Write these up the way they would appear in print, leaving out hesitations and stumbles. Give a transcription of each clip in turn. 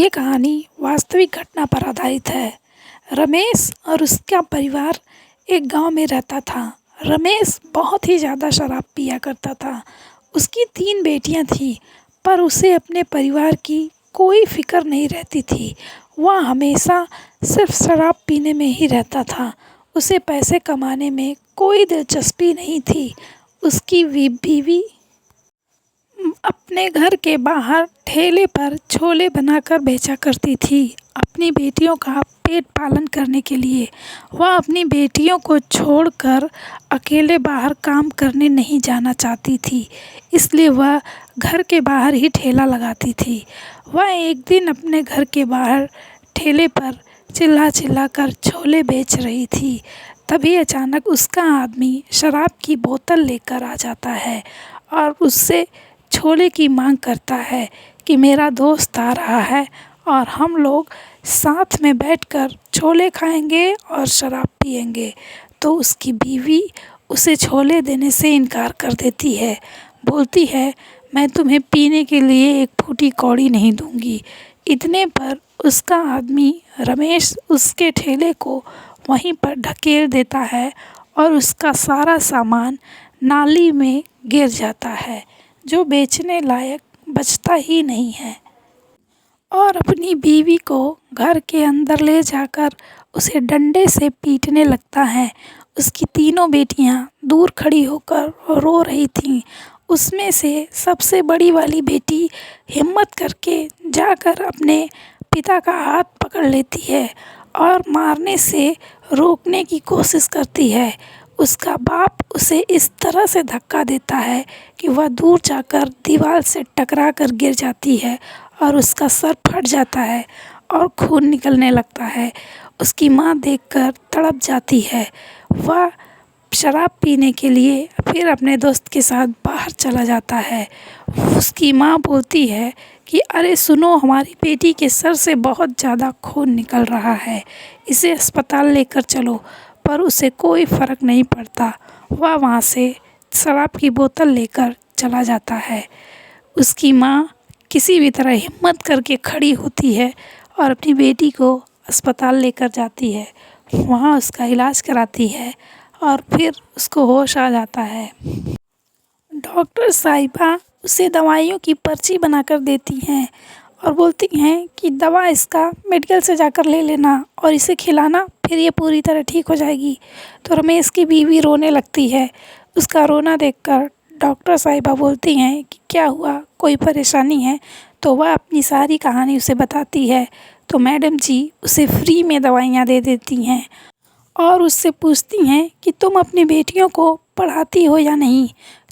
ये कहानी वास्तविक घटना पर आधारित है। रमेश और उसका परिवार एक गांव में रहता था। रमेश बहुत ही ज़्यादा शराब पिया करता था। उसकी 3 बेटियां थीं, पर उसे अपने परिवार की कोई फ़िक्र नहीं रहती थी। वह हमेशा सिर्फ शराब पीने में ही रहता था। उसे पैसे कमाने में कोई दिलचस्पी नहीं थी। उसकी बीवी अपने घर के बाहर ठेले पर छोले बनाकर बेचा करती थी। अपनी बेटियों का पेट पालन करने के लिए वह अपनी बेटियों को छोड़कर अकेले बाहर काम करने नहीं जाना चाहती थी, इसलिए वह घर के बाहर ही ठेला लगाती थी। वह एक दिन अपने घर के बाहर ठेले पर चिल्ला चिल्ला कर छोले बेच रही थी। तभी अचानक उसका आदमी शराब की बोतल लेकर आ जाता है और उससे छोले की मांग करता है कि मेरा दोस्त आ रहा है और हम लोग साथ में बैठकर छोले खाएंगे और शराब पिएंगे। तो उसकी बीवी उसे छोले देने से इनकार कर देती है। बोलती है, मैं तुम्हें पीने के लिए एक फूटी कौड़ी नहीं दूंगी। इतने पर उसका आदमी रमेश उसके ठेले को वहीं पर ढकेल देता है और उसका सारा सामान नाली में गिर जाता है, जो बेचने लायक बचता ही नहीं है। और अपनी बीवी को घर के अंदर ले जाकर उसे डंडे से पीटने लगता है। उसकी तीनों बेटियां दूर खड़ी होकर रो रही थीं। उसमें से सबसे बड़ी वाली बेटी हिम्मत करके जाकर अपने पिता का हाथ पकड़ लेती है और मारने से रोकने की कोशिश करती है। उसका बाप उसे इस तरह से धक्का देता है कि वह दूर जाकर दीवार से टकरा कर गिर जाती है और उसका सर फट जाता है और खून निकलने लगता है। उसकी माँ देखकर तड़प जाती है। वह शराब पीने के लिए फिर अपने दोस्त के साथ बाहर चला जाता है। उसकी माँ बोलती है कि अरे सुनो, हमारी बेटी के सर से बहुत ज़्यादा खून निकल रहा है, इसे अस्पताल लेकर चलो। पर उसे कोई फ़र्क नहीं पड़ता। वह वहाँ से शराब की बोतल लेकर चला जाता है। उसकी माँ किसी भी तरह हिम्मत करके खड़ी होती है और अपनी बेटी को अस्पताल लेकर जाती है। वहाँ उसका इलाज कराती है और फिर उसको होश आ जाता है। डॉक्टर साहिबा उसे दवाइयों की पर्ची बनाकर देती हैं और बोलती हैं कि दवा इसका मेडिकल से जाकर ले लेना और इसे खिलाना, फिर ये पूरी तरह ठीक हो जाएगी। तो रमेश की बीवी रोने लगती है। उसका रोना देखकर डॉक्टर साहिबा बोलती हैं कि क्या हुआ, कोई परेशानी है? तो वह अपनी सारी कहानी उसे बताती है। तो मैडम जी उसे फ्री में दवाइयाँ दे देती हैं और उससे पूछती हैं कि तुम अपनी बेटियों को पढ़ाती हो या नहीं?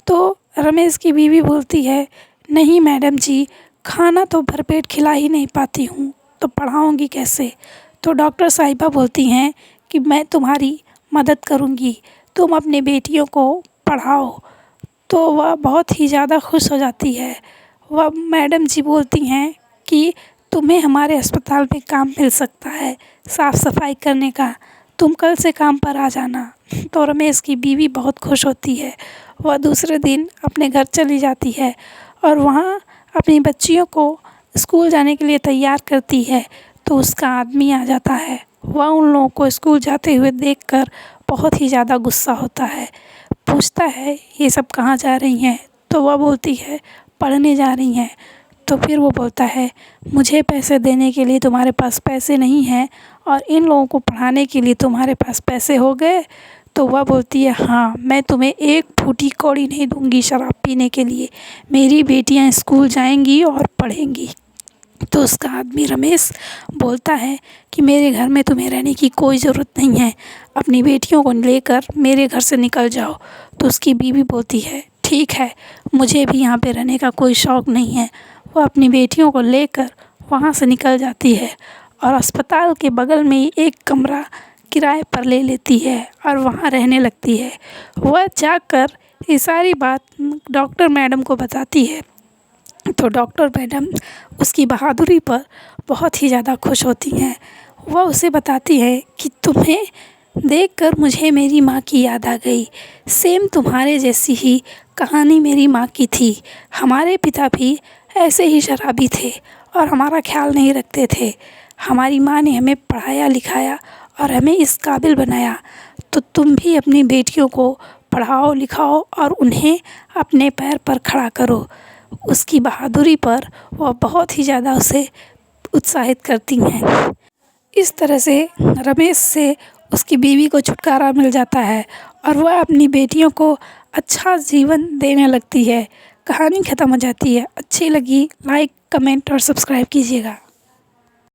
तो रमेश की बीवी बोलती है, नहीं मैडम जी, खाना तो भरपेट खिला ही नहीं पाती हूँ, तो पढ़ाऊँगी कैसे? तो डॉक्टर साहिबा बोलती हैं कि मैं तुम्हारी मदद करूँगी, तुम अपनी बेटियों को पढ़ाओ। तो वह बहुत ही ज़्यादा खुश हो जाती है। वह मैडम जी बोलती हैं कि तुम्हें हमारे अस्पताल में काम मिल सकता है साफ़ सफाई करने का, तुम कल से काम पर आ जाना। तो रमेश की बीवी बहुत खुश होती है। वह दूसरे दिन अपने घर चली जाती है और वहाँ अपनी बच्चियों को स्कूल जाने के लिए तैयार करती है। तो उसका आदमी आ जाता है। वह उन लोगों को स्कूल जाते हुए देखकर बहुत ही ज़्यादा गुस्सा होता है। पूछता है, ये सब कहाँ जा रही हैं? तो वह बोलती है, पढ़ने जा रही हैं। तो फिर वो बोलता है, मुझे पैसे देने के लिए तुम्हारे पास पैसे नहीं हैं और इन लोगों को पढ़ाने के लिए तुम्हारे पास पैसे हो गए? तो वह बोलती है, हाँ, मैं तुम्हें एक फूटी कौड़ी नहीं दूंगी शराब पीने के लिए। मेरी बेटियां स्कूल जाएंगी और पढ़ेंगी। तो उसका आदमी रमेश बोलता है कि मेरे घर में तुम्हें रहने की कोई ज़रूरत नहीं है, अपनी बेटियों को लेकर मेरे घर से निकल जाओ। तो उसकी बीवी बोलती है, ठीक है, मुझे भी यहाँ पे रहने का कोई शौक़ नहीं है। वह अपनी बेटियों को लेकर वहाँ से निकल जाती है और अस्पताल के बगल में ही एक कमरा किराए पर ले लेती है और वहाँ रहने लगती है। वह जाकर ये सारी बात डॉक्टर मैडम को बताती है। तो डॉक्टर मैडम उसकी बहादुरी पर बहुत ही ज़्यादा खुश होती हैं। वह उसे बताती है कि तुम्हें देखकर मुझे मेरी माँ की याद आ गई। सेम तुम्हारे जैसी ही कहानी मेरी माँ की थी। हमारे पिता भी ऐसे ही शराबी थे और हमारा ख्याल नहीं रखते थे। हमारी माँ ने हमें पढ़ाया लिखाया और हमें इस काबिल बनाया। तो तुम भी अपनी बेटियों को पढ़ाओ लिखाओ और उन्हें अपने पैर पर खड़ा करो। उसकी बहादुरी पर वह बहुत ही ज़्यादा उसे उत्साहित करती हैं। इस तरह से रमेश से उसकी बीवी को छुटकारा मिल जाता है और वह अपनी बेटियों को अच्छा जीवन देने लगती है। कहानी ख़त्म हो जाती है। अच्छी लगी लाइक कमेंट और सब्सक्राइब कीजिएगा।